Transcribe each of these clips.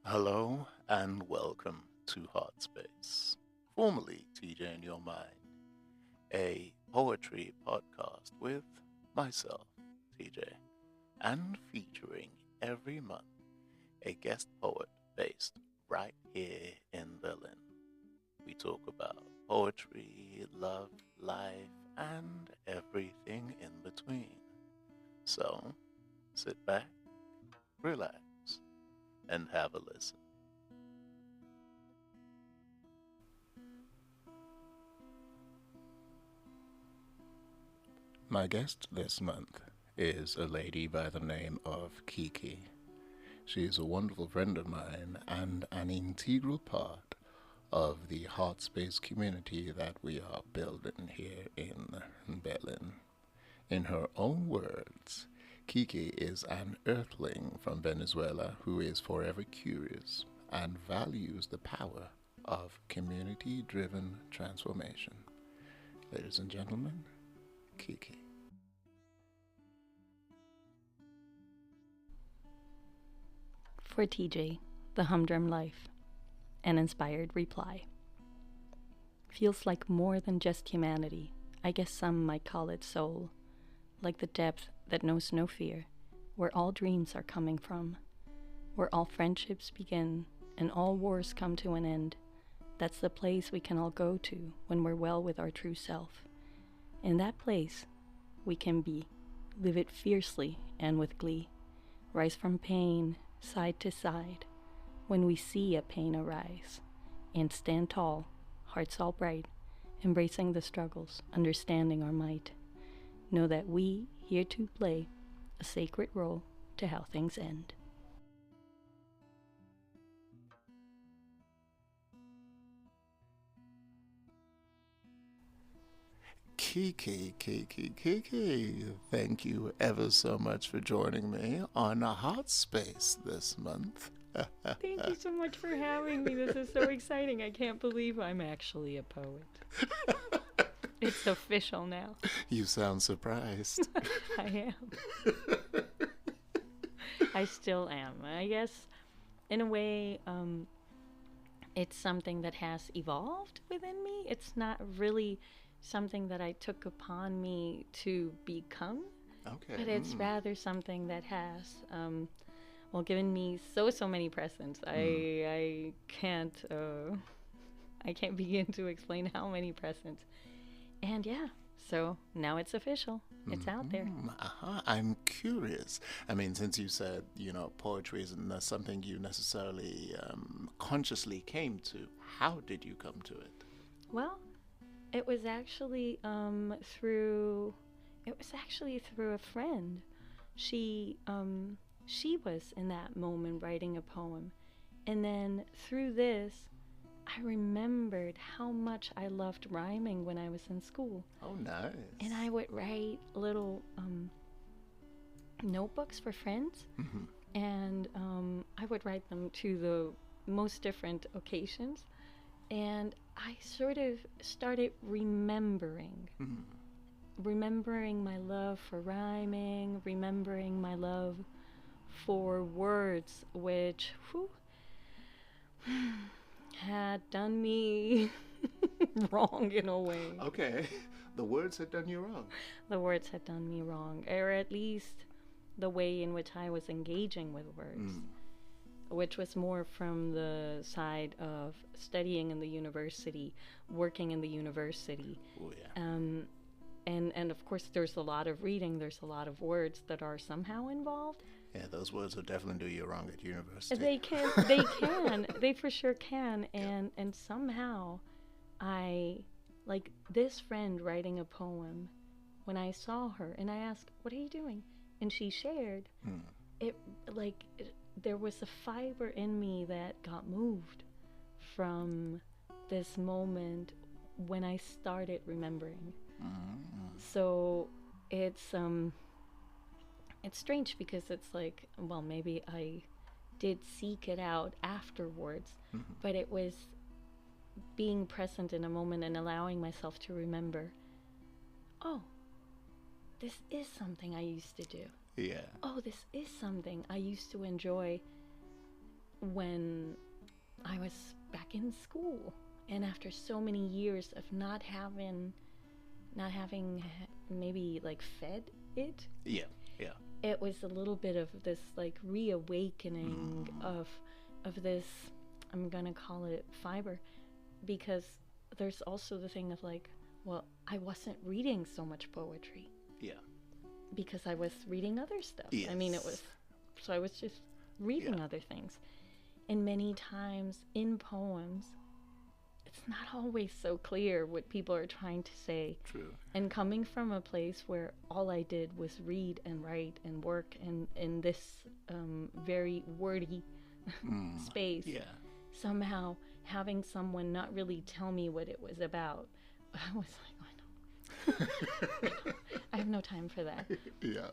Hello and welcome to Heart Space, formerly TJ in Your Mind, a poetry podcast with myself, TJ, and featuring every month a guest poet based right here in Berlin. We talk about poetry, love, life, and everything in between. So sit back, relax, and have a listen. My guest this month is a lady by the name of Kiki. She is a wonderful friend of mine and an integral part of the heart space community that we are building here in Berlin. In her own words, Kiki is an earthling from Venezuela who is forever curious and values the power of community driven transformation. Ladies and gentlemen, Kiki. For TJ, the humdrum life, an inspired reply. Feels like more than just humanity. I guess some might call it soul, like the depth that knows no fear, where all dreams are coming from, where all friendships begin and all wars come to an end. That's the place we can all go to when we're well with our true self. In that place, we can be, live it fiercely and with glee, rise from pain, side to side, when we see a pain arise, and stand tall, hearts all bright, embracing the struggles, understanding our might. Know that we here to play a sacred role to how things end. Kiki. Thank you ever so much for joining me on a Hot Space this month. Thank you so much for having me. This is so exciting. I can't believe I'm actually a poet. It's official now. You sound surprised. I am. I still am. I guess, in a way, it's something that has evolved within me. It's not really something that I took upon me to become, Okay. but it's rather something that has, given me so many presents. I can't I can't begin to explain how many presents. And yeah, so now it's official. It's out there. I'm curious. I mean, since you said, poetry isn't something you necessarily consciously came to, how did you come to it? Well, it was actually through a friend. She was in that moment writing a poem, and then through this, I remembered how much I loved rhyming when I was in school. Oh, nice. And I would write little notebooks for friends, and I would write them to the most different occasions. And I sort of started remembering my love for rhyming, remembering my love for words, which had done me wrong in a way. Okay. The words had done you wrong. The words had done me wrong, or at least the way in which I was engaging with words, which was more from the side of studying in the university, working in the university. Oh, yeah. And of course, there's a lot of reading, there's a lot of words that are somehow involved. Yeah, those words will definitely do you wrong at university. They for sure can. And somehow I, like this friend writing a poem, when I saw her and I asked, "What are you doing?" And she shared, it like there was a fiber in me that got moved from this moment when I started remembering. So it's strange because it's like, well, maybe I did seek it out afterwards, but it was being present in a moment and allowing myself to remember, oh, this is something I used to do. Yeah. Oh, this is something I used to enjoy. when I was back in school, and after so many years of not having maybe like fed it. Yeah, yeah. It was a little bit of this like reawakening of this, I'm gonna call it fiber, because there's also the thing of like, well, I wasn't reading so much poetry. Yeah. Because I was reading other stuff. Yes. I mean, I was just reading other things. And many times in poems, it's not always so clear what people are trying to say. True. And coming from a place where all I did was read and write and work in this very wordy space, somehow having someone not really tell me what it was about, I was like, oh, no. I have no time for that. Yeah.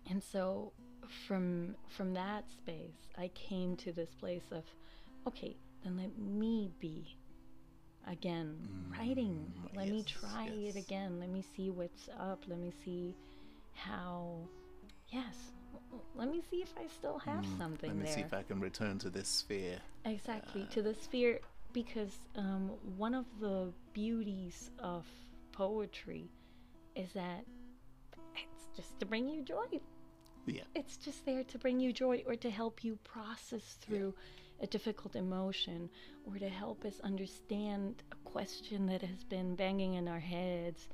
And so from that space, I came to this place of, okay, then let me be again writing. Let me try it again. Let me see what's up. Let me see how, let me see if I still have something there. Let me see if I can return to this sphere. Exactly, to the sphere, because one of the beauties of poetry is that it's just to bring you joy. Yeah. It's just there to bring you joy, or to help you process through a difficult emotion, or to help us understand a question that has been banging in our heads,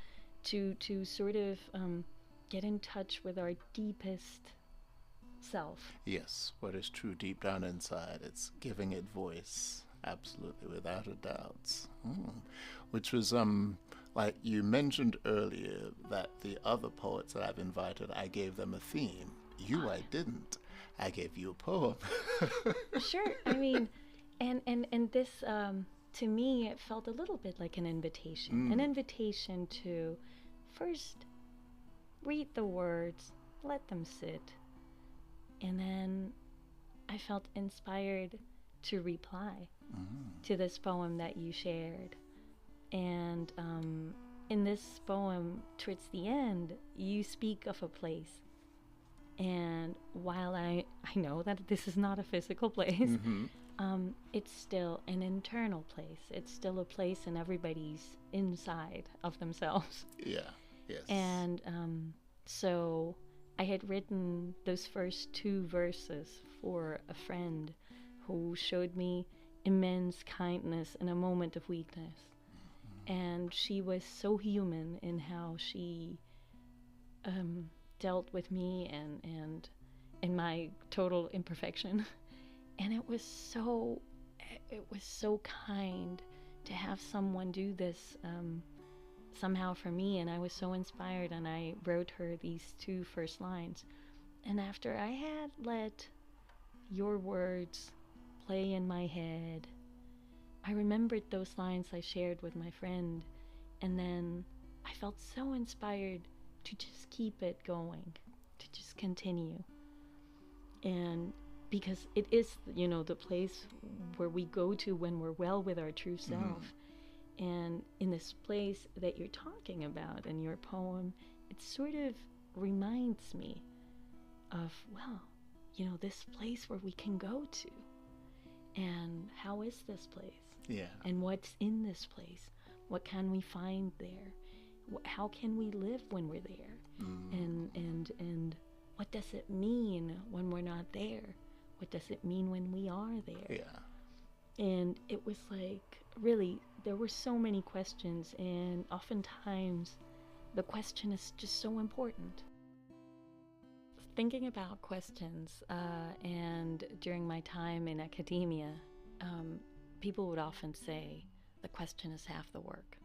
to sort of get in touch with our deepest self. Yes, what is true deep down inside. It's giving it voice, absolutely, without a doubt. Which was, like you mentioned earlier, that the other poets that I've invited, I gave them a theme. You, I didn't. I gave you a poem. Sure. I mean, and this, to me, it felt a little bit like an invitation. An invitation to first read the words, let them sit. And then I felt inspired to reply to this poem that you shared. And in this poem, towards the end, you speak of a place. And while I know that this is not a physical place, it's still an internal place. It's still a place in everybody's inside of themselves. Yeah, yes. And so I had written those first 2 verses for a friend who showed me immense kindness in a moment of weakness. And she was so human in how she dealt with me and in my total imperfection. And it was so kind to have someone do this somehow for me. And I was so inspired, and I wrote her these 2 first lines. And after I had let your words play in my head, I remembered those lines I shared with my friend, and then I felt so inspired to just keep it going, to just continue. And because it is, the place where we go to when we're well with our true self. And in this place that you're talking about in your poem, it sort of reminds me of, this place where we can go to. And how is this place? Yeah. And what's in this place? What can we find there? How can we live when we're there? And what does it mean when we're not there? What does it mean when we are there? Yeah. And it was like, really, there were so many questions, and oftentimes the question is just so important. Thinking about questions, and during my time in academia, people would often say, the question is half the work.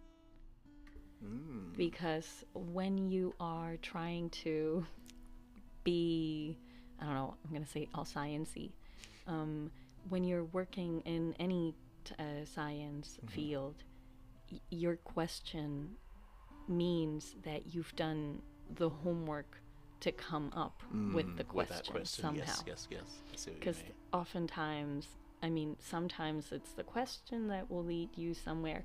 Because when you are trying to be, I don't know, I'm going to say all sciencey, when you're working in any science field, your question means that you've done the homework to come up with the question, somehow. Yes. Because oftentimes, sometimes it's the question that will lead you somewhere,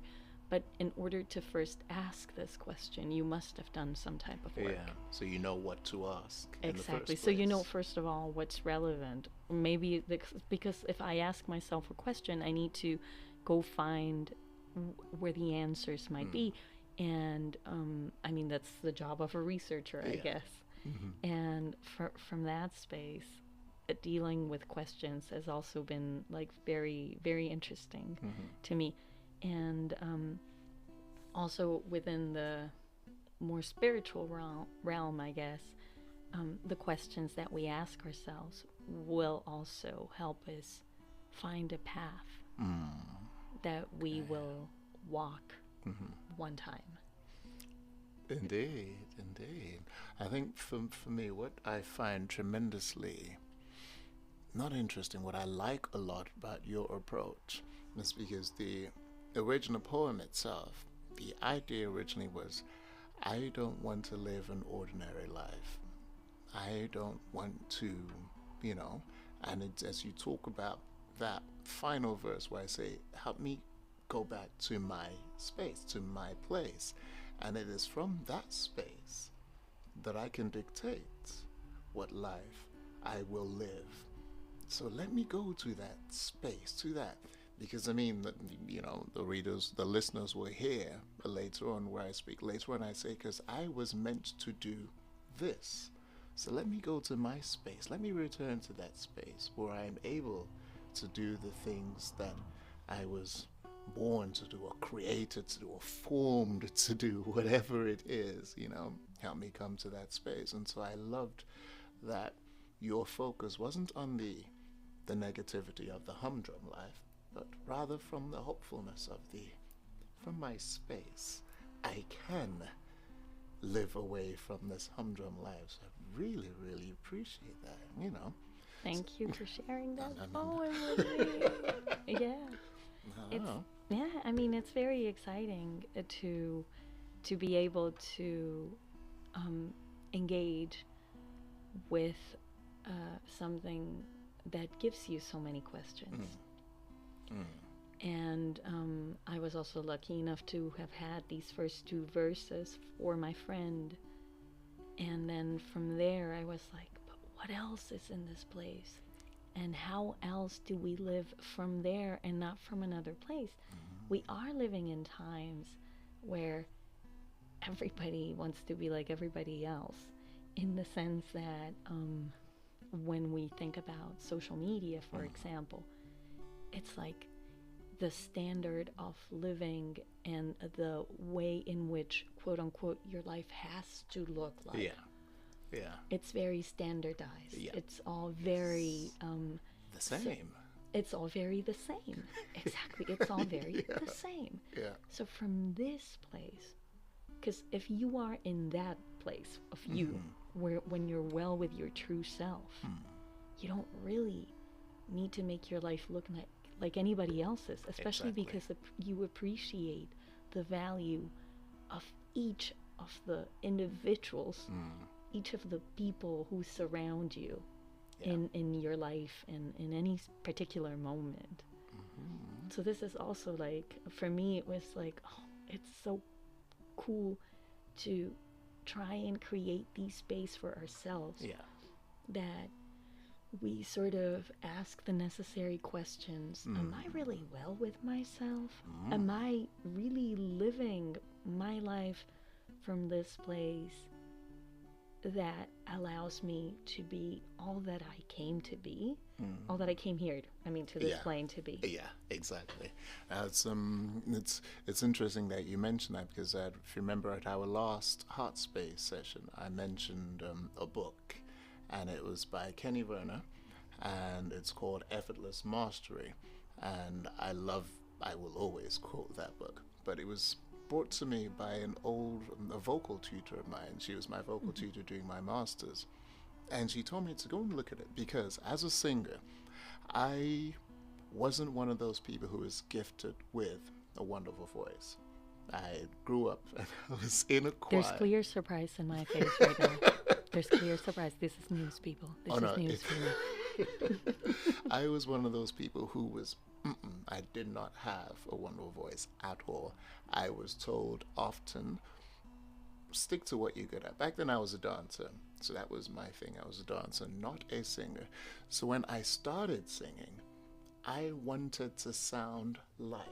But in order to first ask this question, you must have done some type of work. Yeah. So you know what to ask. Exactly. In the first So you know, place. first of all, what's relevant. Maybe because if I ask myself a question, I need to go find where the answers might be. And I mean, that's the job of a researcher, I guess. And from that space, dealing with questions has also been like very, very interesting to me. And also within the more spiritual realm, I guess, the questions that we ask ourselves will also help us find a path that we will walk one time. Indeed, indeed. I think for me, what I find tremendously not interesting, what I like a lot about your approach is because the original poem itself, the idea originally was, I don't want to live an ordinary life. I don't want to, you know, and it's as you talk about that final verse where I say, help me go back to my space, to my place. And it is from that space that I can dictate what life I will live. So let me go to that space, to that. Because I mean, the readers, the listeners will hear later on where I speak. Later on I say, because I was meant to do this. So let me go to my space. Let me return to that space where I am able to do the things that I was born to do, or created to do, or formed to do, whatever it is, help me come to that space. And so I loved that your focus wasn't on the negativity of the humdrum life, but rather from the hopefulness of from my space, I can live away from this humdrum life. So I really, really appreciate that, Thank you for sharing that poem with me. Yeah. I mean, it's very exciting to be able to engage with something that gives you so many questions. And I was also lucky enough to have had these first two verses for my friend. And then from there, I was like, but what else is in this place? And how else do we live from there and not from another place? We are living in times where everybody wants to be like everybody else, in the sense that when we think about social media, for example, it's like the standard of living and the way in which, quote unquote, your life has to look like. Yeah. It's very standardized. Yeah. It's all very the same. It's all very the same. Exactly. It's all very the same. Yeah. So from this place, because if you are in that place of you, where when you're well with your true self, you don't really need to make your life look like anybody else's, especially because you appreciate the value of each of the individuals, each of the people who surround you in your life and in any particular moment. So this is also like, for me, it was like, oh, it's so cool to try and create these space for ourselves that we sort of ask the necessary questions. Am I really well with myself? Am I really living my life from this place that allows me to be all that I came to be, all that I came here, to this plane to be? Yeah, exactly. It's interesting that you mentioned that, because if you remember at our last Heart Space session, I mentioned a book, and it was by Kenny Werner, and it's called Effortless Mastery. And I will always quote that book, but it was brought to me by a vocal tutor of mine. She was my vocal tutor during my master's, and she told me to go and look at it, because as a singer, I wasn't one of those people who was gifted with a wonderful voice. I grew up and I was in a choir. There's clear surprise in my face right now. There's clear surprise. This is news, people. This is news for me. I was one of those people who was, I did not have a wonderful voice at all. I was told often, stick to what you're good at. Back then I was a dancer, so that was my thing. I was a dancer, not a singer. So when I started singing, I wanted to sound like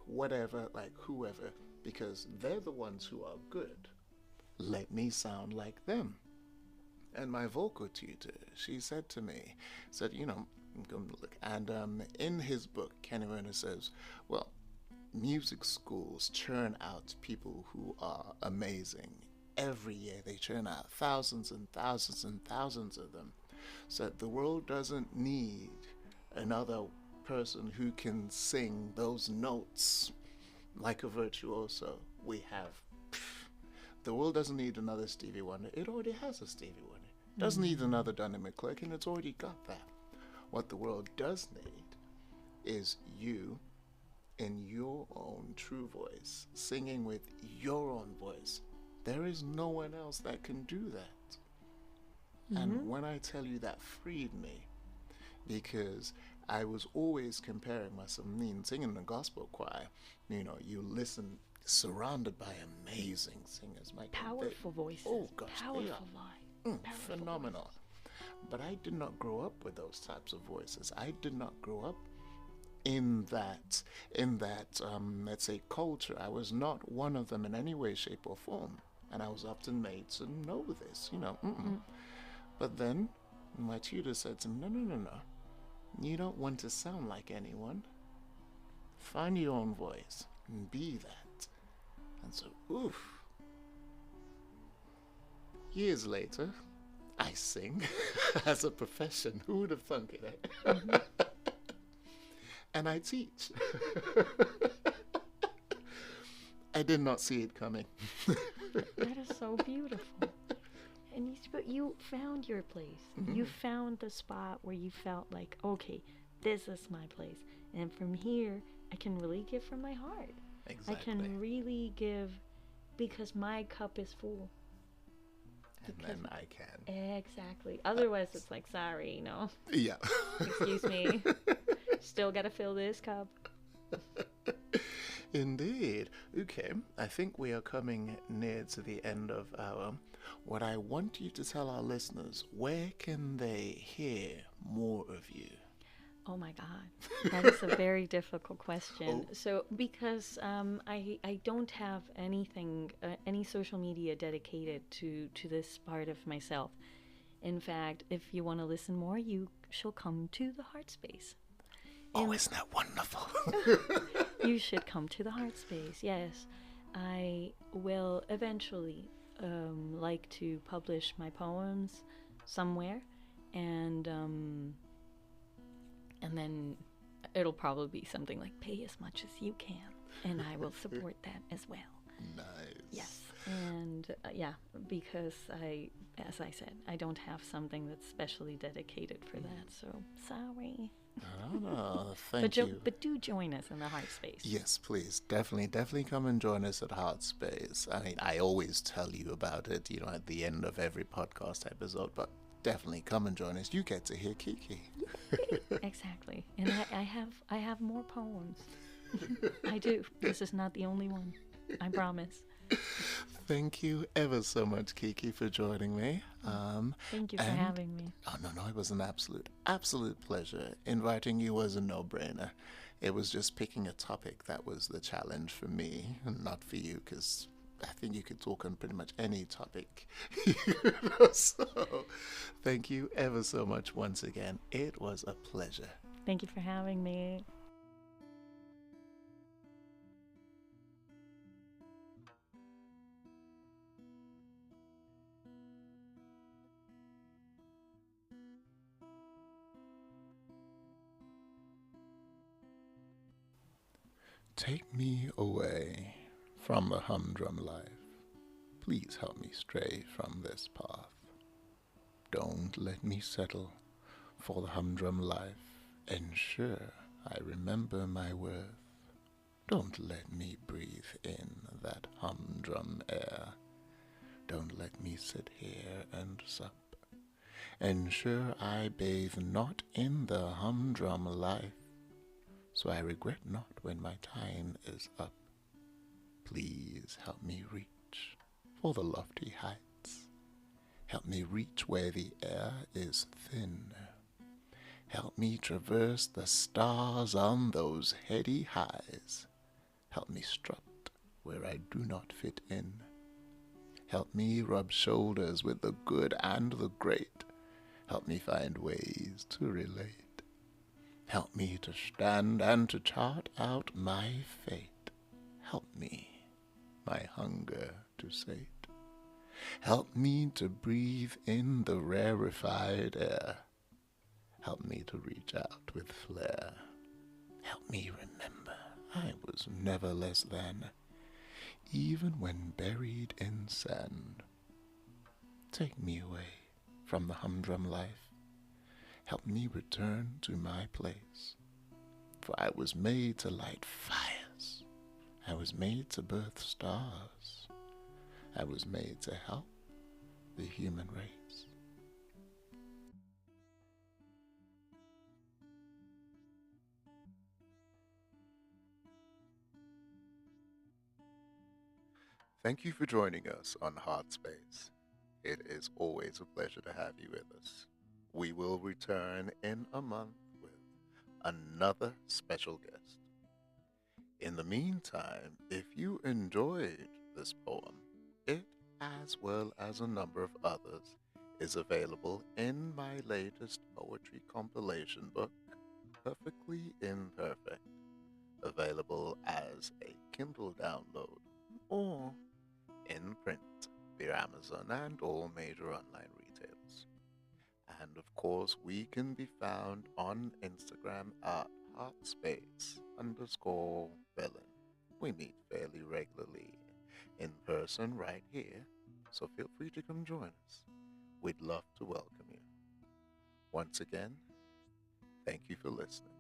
whatever, like whoever, because they're the ones who are good. Let me sound like them. And my vocal tutor, she said to me, I'm going to look. And in his book, Kenny Werner says, well, music schools churn out people who are amazing. Every year they churn out thousands and thousands and thousands of them. So the world doesn't need another person who can sing those notes like a virtuoso. We have. The world doesn't need another Stevie Wonder. It already has a Stevie Wonder. It doesn't need another Donnie McClurkin. It's already got that. What the world does need is you in your own true voice, singing with your own voice. There is no one else that can do that. And when I tell you, that freed me, because I was always comparing myself, singing in the gospel choir, you listen, surrounded by amazing singers. Powerful voices. Oh gosh, powerful they are phenomenal. Voices. But I did not grow up with those types of voices. I did not grow up in that let's say culture. I was not one of them in any way, shape or form, and I was often made to know this, But then my tutor said to me, no, you don't want to sound like anyone. Find your own voice and be that. And so, years later, I sing as a profession. Who would have thunk it, eh? And I teach. I did not see it coming. That is so beautiful. And you found your place. You found the spot where you felt like, okay, this is my place. And from here, I can really give from my heart. Exactly. I can really give because my cup is full. And then I can. Exactly. Otherwise, it's like, sorry, Yeah. Excuse me. Still gotta fill this cup. Indeed. Okay, I think we are coming near to the end of our. What I want you to tell our listeners, where can they hear more of you? Oh my God, that is a very difficult question. So because I don't have anything, any social media dedicated to this part of myself. In fact, if you want to listen more, you shall come to the Heart Space. Isn't that wonderful? You should come to the Heart Space. Yes, I will eventually like to publish my poems somewhere, and then it'll probably be something like pay as much as you can, and I will support that as well. Nice. Yes, and because as I said, I don't have something that's specially dedicated for that, so sorry. Oh, thank you. But do join us in the Heart Space. Yes, please. Definitely come and join us at Heart Space. I mean, I always tell you about it, at the end of every podcast episode, but definitely come and join us. You get to hear Kiki. Exactly. And I have more poems. I do. This is not the only one. I promise. Thank you ever so much, Kiki, for joining me. Thank you for having me. Oh, no, it was an absolute pleasure. Inviting you was a no-brainer. It was just picking a topic that was the challenge for me, and not for you, because I think you could talk on pretty much any topic. So, thank you ever so much once again. It was a pleasure. Thank you for having me. Take me away from the humdrum life. Please help me stray from this path. Don't let me settle for the humdrum life. Ensure I remember my worth. Don't let me breathe in that humdrum air. Don't let me sit here and sup ensure I bathe not in the humdrum life, so I regret not when my time is up. Please help me reach for the lofty heights. Help me reach where the air is thin. Help me traverse the stars on those heady highs. Help me strut where I do not fit in. Help me rub shoulders with the good and the great. Help me find ways to relate. Help me to stand and to chart out my fate. Help me, my hunger to sate. Help me to breathe in the rarefied air. Help me to reach out with flair. Help me remember I was never less than, even when buried in sand. Take me away from the humdrum life. Help me return to my place. For I was made to light fires. I was made to birth stars. I was made to help the human race. Thank you for joining us on Heart Space. It is always a pleasure to have you with us. We will return in a month with another special guest. In the meantime, if you enjoyed this poem, it, as well as a number of others, is available in my latest poetry compilation book, Perfectly Imperfect, available as a Kindle download or in print via Amazon and all major online retailers. And of course, we can be found on Instagram at heartspace_villain. We meet fairly regularly in person right here, so feel free to come join us. We'd love to welcome you. Once again, thank you for listening.